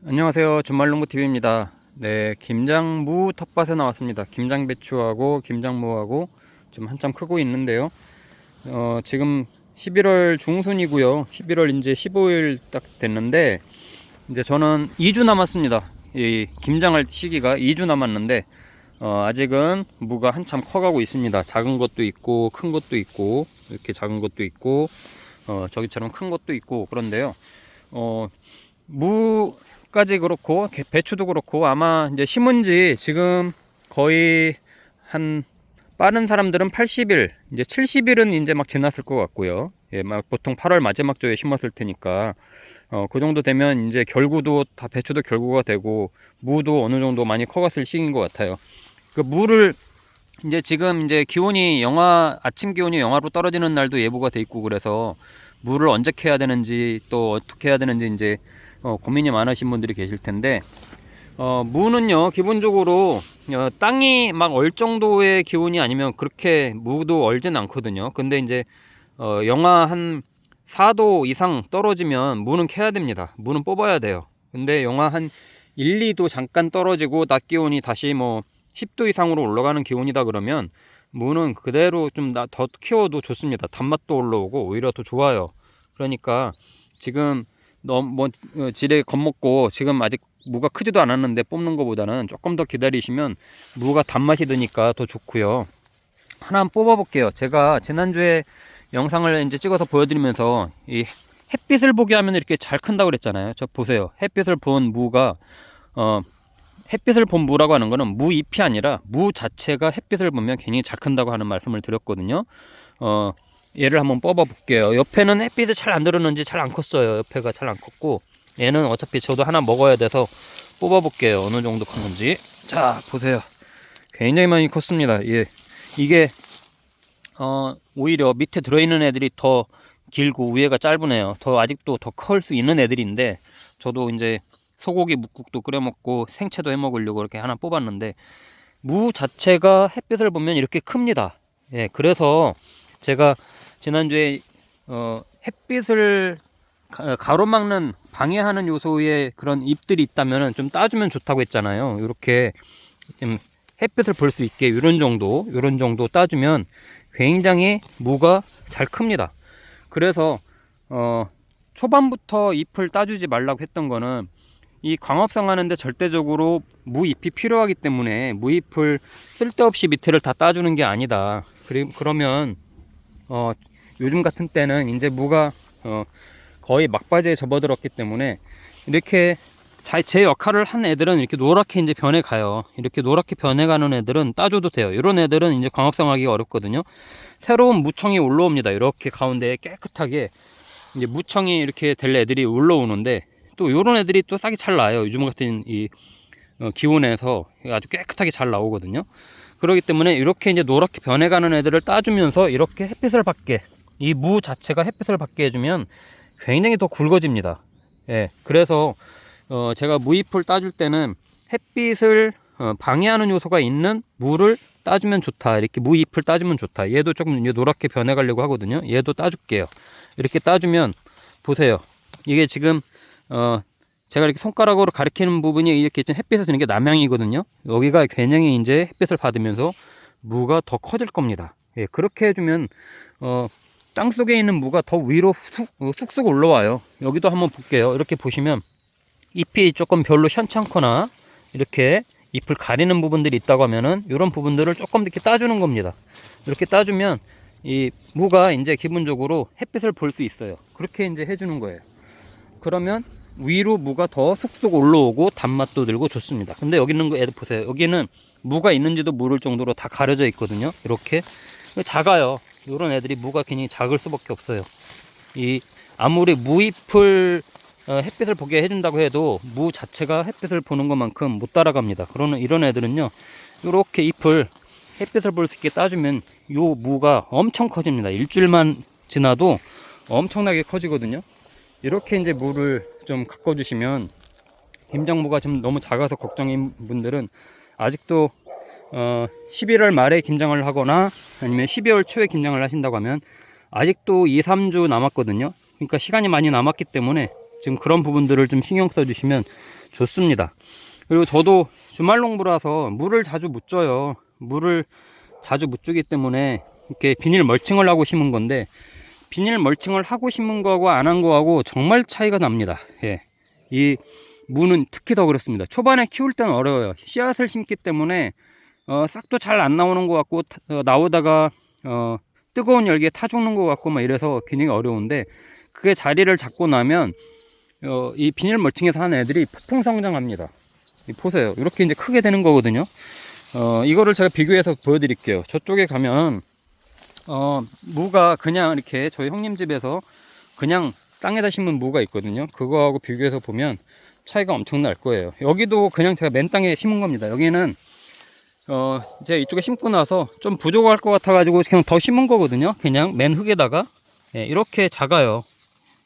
안녕하세요. 준말농부TV입니다. 네, 김장무 텃밭에 나왔습니다. 김장배추하고 김장무하고 지금 한참 크고 있는데요. 지금 11월 중순이고요. 11월 이제 15일 딱 됐는데, 이제 저는 2주 남았습니다. 이 김장할 시기가 2주 남았는데, 아직은 무가 한참 커가고 있습니다. 작은 것도 있고, 큰 것도 있고, 이렇게 작은 것도 있고, 저기처럼 큰 것도 있고, 그런데요. 무까지 그렇고 배추도 그렇고 아마 이제 심은 지 지금 거의 한 빠른 사람들은 80일, 이제 70일은 이제 막 지났을 것 같고요. 예, 막 보통 8월 마지막 주에 심었을 테니까 그 정도 되면 이제 결구도 다 배추도 결구가 되고 무도 어느 정도 많이 커갔을 시기인 것 같아요. 그 무를 이제 지금 이제 기온이 아침 기온이 영하로 떨어지는 날도 예보가 돼 있고 그래서 물을 언제 캐야 되는지 또 어떻게 해야 되는지 이제 고민이 많으신 분들이 계실 텐데, 무는요 기본적으로 땅이 막 얼 정도의 기온이 아니면 그렇게 무도 얼진 않거든요. 근데 이제 영하 한 4도 이상 떨어지면 무는 캐야 됩니다. 무는 뽑아야 돼요. 근데 영하 한 1, 2도 잠깐 떨어지고 낮 기온이 다시 뭐 10도 이상으로 올라가는 기온이다 그러면 무는 그대로 좀 더 키워도 좋습니다. 단맛도 올라오고 오히려 더 좋아요. 그러니까 지금 너무 뭐 지레 겁먹고 지금 아직 무가 크지도 않았는데 뽑는 것보다는 조금 더 기다리시면 무가 단맛이 드니까 더 좋고요. 하나 한번 뽑아 볼게요. 제가 지난주에 영상을 이제 찍어서 보여드리면서 이 햇빛을 보게 하면 이렇게 잘 큰다고 그랬잖아요. 저 보세요. 햇빛을 본 무가 햇빛을 본 무라고 하는 거는 무 잎이 아니라 무 자체가 햇빛을 보면 굉장히 잘 큰다고 하는 말씀을 드렸거든요. 얘를 한번 뽑아 볼게요. 옆에는 햇빛이 잘 안 들었는지 잘 안 컸어요. 옆에가 잘 안 컸고, 얘는 어차피 저도 하나 먹어야 돼서 뽑아 볼게요. 어느 정도 큰 건지. 자, 보세요. 굉장히 많이 컸습니다. 예. 이게 오히려 밑에 들어있는 애들이 더 길고 위에가 짧으네요. 더 아직도 더 클 수 있는 애들인데, 저도 이제 소고기 묵국도 끓여 먹고 생채도 해 먹으려고 이렇게 하나 뽑았는데, 무 자체가 햇빛을 보면 이렇게 큽니다. 예, 그래서 제가 지난주에 햇빛을 가로막는 방해하는 요소의 그런 잎들이 있다면 좀 따주면 좋다고 했잖아요. 이렇게 햇빛을 볼 수 있게 이런 정도 따주면 굉장히 무가 잘 큽니다. 그래서 초반부터 잎을 따주지 말라고 했던 거는, 이 광합성 하는데 절대적으로 무잎이 필요하기 때문에 무잎을 쓸데없이 밑에를 다 따주는 게 아니다. 그러면 요즘 같은 때는 이제 무가 거의 막바지에 접어들었기 때문에 이렇게 제 역할을 한 애들은 이렇게 노랗게 이제 변해가요. 이렇게 노랗게 변해가는 애들은 따줘도 돼요. 이런 애들은 이제 광합성하기가 어렵거든요. 새로운 무청이 올라옵니다. 이렇게 가운데에 깨끗하게 이제 무청이 이렇게 될 애들이 올라오는데, 또 이런 애들이 또 싹이 잘 나요. 요즘 같은 이 기온에서 아주 깨끗하게 잘 나오거든요. 그렇기 때문에 이렇게 이제 노랗게 변해가는 애들을 따주면서 이렇게 햇빛을 받게, 이 무 자체가 햇빛을 받게 해주면 굉장히 더 굵어집니다. 예, 그래서 제가 무잎을 따줄 때는 햇빛을 방해하는 요소가 있는 무를 따주면 좋다. 이렇게 무잎을 따주면 좋다. 얘도 조금 이제 노랗게 변해가려고 하거든요. 얘도 따줄게요. 이렇게 따주면 보세요. 이게 지금 제가 이렇게 손가락으로 가리키는 부분이 이렇게 좀 햇빛을 드는 게 남향이거든요. 여기가 굉장히 이제 햇빛을 받으면서 무가 더 커질 겁니다. 예, 그렇게 해주면 땅 속에 있는 무가 더 위로 쑥쑥 올라와요. 여기도 한번 볼게요. 이렇게 보시면 잎이 조금 별로 현찮거나 이렇게 잎을 가리는 부분들이 있다고 하면은 이런 부분들을 조금 이렇게 따주는 겁니다. 이렇게 따주면 이 무가 이제 기본적으로 햇빛을 볼 수 있어요. 그렇게 이제 해주는 거예요. 그러면 위로 무가 더 쑥쑥 올라오고 단맛도 들고 좋습니다. 근데 여기 있는 거 애들 보세요. 여기는 무가 있는지도 모를 정도로 다 가려져 있거든요. 이렇게 작아요. 이런 애들이 무가 굉장히 작을 수밖에 없어요. 이 아무리 무잎을 햇빛을 보게 해준다고 해도 무 자체가 햇빛을 보는 것만큼 못 따라갑니다. 그러는 이런 애들은요, 이렇게 잎을 햇빛을 볼 수 있게 따주면 요 무가 엄청 커집니다. 일주일만 지나도 엄청나게 커지거든요. 이렇게 이제 무를 좀 가꿔주시면, 김장무가 좀 너무 작아서 걱정인 분들은 아직도 11월 말에 김장을 하거나 아니면 12월 초에 김장을 하신다고 하면 아직도 2, 3주 남았거든요. 그러니까 시간이 많이 남았기 때문에 지금 그런 부분들을 좀 신경 써주시면 좋습니다. 그리고 저도 주말 농부라서 물을 자주 못 줘요. 물을 자주 못 주기 때문에 이렇게 비닐 멀칭을 하고 심은 건데, 비닐 멀칭을 하고 심은 거하고 안 한 거하고 정말 차이가 납니다. 예. 이 무는 특히 더 그렇습니다. 초반에 키울 때는 어려워요. 씨앗을 심기 때문에 싹도 잘 안 나오는 것 같고, 나오다가 뜨거운 열기에 타 죽는 것 같고 막 이래서 굉장히 어려운데, 그게 자리를 잡고 나면 이 비닐 멀칭에서 하는 애들이 폭풍 성장합니다. 보세요. 이렇게 이제 크게 되는 거거든요. 이거를 제가 비교해서 보여드릴게요. 저쪽에 가면 무가 그냥 이렇게 저희 형님 집에서 그냥 땅에다 심은 무가 있거든요. 그거하고 비교해서 보면 차이가 엄청 날 거예요. 여기도 그냥 제가 맨 땅에 심은 겁니다. 여기는 제가 이쪽에 심고 나서 좀 부족할 것 같아 가지고 그냥 더 심은 거거든요. 그냥 맨 흙에다가. 예, 이렇게 작아요.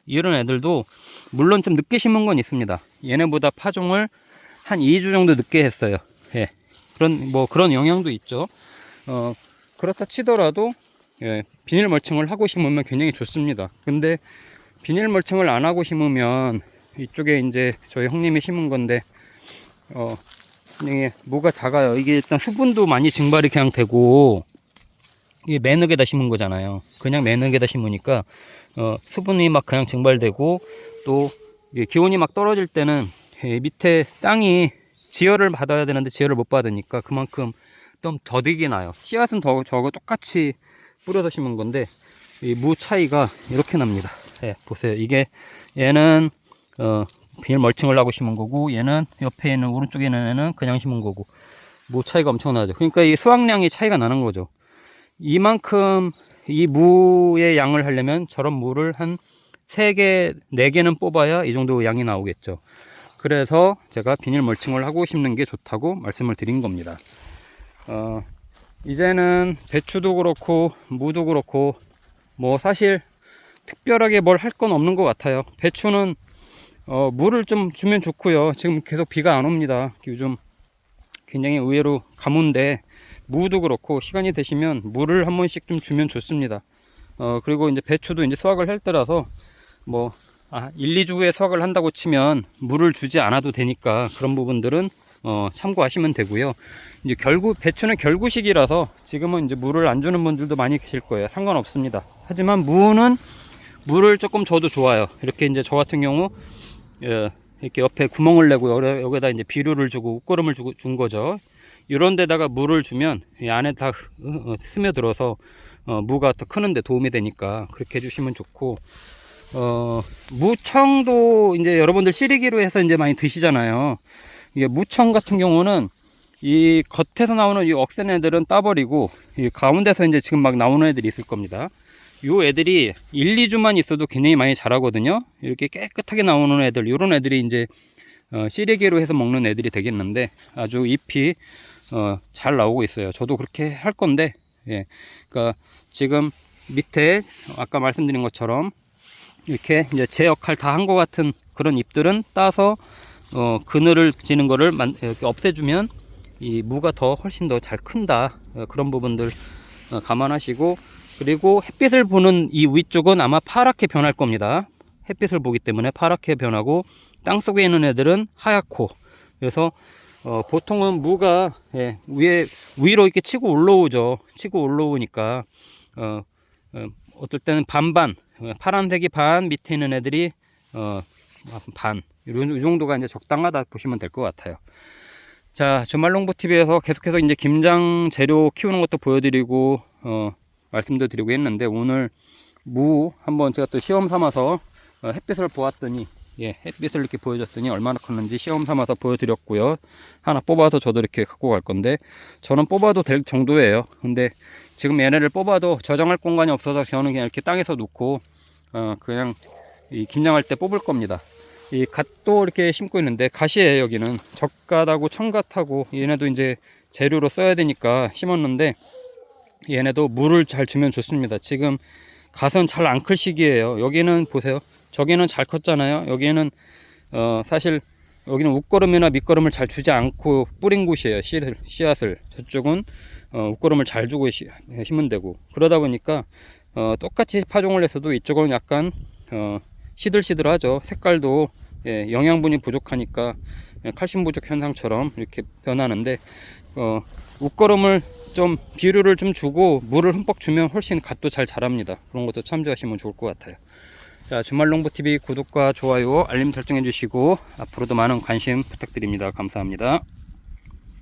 이런 애들도 물론 좀 늦게 심은 건 있습니다. 얘네보다 파종을 한 2주 정도 늦게 했어요. 예, 그런 영향도 있죠. 그렇다 치더라도 예, 비닐 멀칭을 하고 심으면 굉장히 좋습니다. 근데 비닐 멀칭을 안 하고 심으면 이쪽에 이제 저희 형님이 심은 건데 굉장히 무가 작아요. 이게 일단 수분도 많이 증발이 그냥 되고, 이게 맨흙에다 심은 거잖아요. 그냥 맨흙에다 심으니까 수분이 막 그냥 증발되고, 또 기온이 막 떨어질 때는 밑에 땅이 지열을 받아야 되는데 지열을 못 받으니까 그만큼 좀 더디게 나요. 씨앗은 저거 똑같이 뿌려서 심은 건데 이 무 차이가 이렇게 납니다. 예, 보세요. 이게 얘는 비닐 멀칭을 하고 심은 거고, 얘는 옆에 있는 오른쪽에 있는 애는 그냥 심은 거고, 무 차이가 엄청나죠. 그러니까 이 수확량이 차이가 나는 거죠. 이만큼 이 무의 양을 하려면 저런 무를 한 3개, 4개는 뽑아야 이 정도 양이 나오겠죠. 그래서 제가 비닐 멀칭을 하고 심는 게 좋다고 말씀을 드린 겁니다. 이제는 배추도 그렇고 무도 그렇고 뭐 사실 특별하게 뭘 할 건 없는 것 같아요. 배추는 물을 좀 주면 좋고요. 지금 계속 비가 안 옵니다. 요즘 굉장히 의외로 가뭄인데, 무도 그렇고 시간이 되시면 물을 한 번씩 좀 주면 좋습니다. 그리고 이제 배추도 이제 수확을 할 때라서 1, 2주 후에 수확을 한다고 치면 물을 주지 않아도 되니까 그런 부분들은 참고하시면 되고요. 이제 배추는 결구식이라서 지금은 이제 물을 안 주는 분들도 많이 계실 거예요. 상관없습니다. 하지만 무는 물을 조금 줘도 좋아요. 이렇게 이제 저 같은 경우 이렇게 옆에 구멍을 내고 여기다 이제 비료를 주고 웃거름을 준 거죠. 이런 데다가 물을 주면 이 안에 다 스며들어서 무가 더 크는데 도움이 되니까 그렇게 해주시면 좋고, 무청도 이제 여러분들 시리기로 해서 이제 많이 드시잖아요. 이게 무청 같은 경우는 이 겉에서 나오는 이 억센 애들은 따버리고, 이 가운데서 이제 지금 막 나오는 애들이 있을 겁니다. 요 애들이 1, 2주만 있어도 굉장히 많이 자라거든요. 이렇게 깨끗하게 나오는 애들, 요런 애들이 이제 시래기로 해서 먹는 애들이 되겠는데, 아주 잎이 잘 나오고 있어요. 저도 그렇게 할 건데, 예, 그러니까 지금 밑에 아까 말씀드린 것처럼 이렇게 이제 제 역할 다 한 것 같은 그런 잎들은 따서 그늘을 지는 거를 이렇게 없애주면 이 무가 더 훨씬 더 잘 큰다. 그런 부분들 감안하시고, 그리고 햇빛을 보는 이 위쪽은 아마 파랗게 변할 겁니다. 햇빛을 보기 때문에 파랗게 변하고, 땅속에 있는 애들은 하얗고, 그래서 보통은 무가 위로 이렇게 치고 올라오죠. 치고 올라오니까 어떨 때는 반반, 파란색이 반, 밑에 있는 애들이 반, 이 정도가 이제 적당하다 보시면 될 것 같아요. 자, 주말농부TV에서 계속해서 이제 김장 재료 키우는 것도 보여드리고 말씀도 드리고 했는데, 오늘 무 한번 제가 또 시험 삼아서 햇빛을 보았더니, 햇빛을 이렇게 보여줬더니 얼마나 컸는지 시험 삼아서 보여드렸고요. 하나 뽑아서 저도 이렇게 갖고 갈 건데, 저는 뽑아도 될 정도예요. 근데 지금 얘네를 뽑아도 저장할 공간이 없어서 저는 그냥 이렇게 땅에서 놓고 그냥 이 김장할 때 뽑을 겁니다. 이 갓도 이렇게 심고 있는데, 갓이에요. 여기는 적갓하고 청갓하고, 얘네도 이제 재료로 써야 되니까 심었는데, 얘네도 물을 잘 주면 좋습니다. 지금 갓은 잘 안 클 시기예요. 여기는 보세요. 저기는 잘 컸잖아요. 여기는 사실 여기는 웃거름이나 밑거름을 잘 주지 않고 뿌린 곳이에요. 씨앗을. 저쪽은 웃거름을 잘 주고 심으면 되고, 그러다 보니까 똑같이 파종을 했어도 이쪽은 약간 시들시들하죠. 색깔도 예, 영양분이 부족하니까 칼슘 부족 현상처럼 이렇게 변하는데 웃거름을 좀 비료를 좀 주고 물을 흠뻑 주면 훨씬 갓도 잘 자랍니다. 그런 것도 참조하시면 좋을 것 같아요. 자, 주말농부TV 구독과 좋아요 알림 설정해 주시고 앞으로도 많은 관심 부탁드립니다. 감사합니다.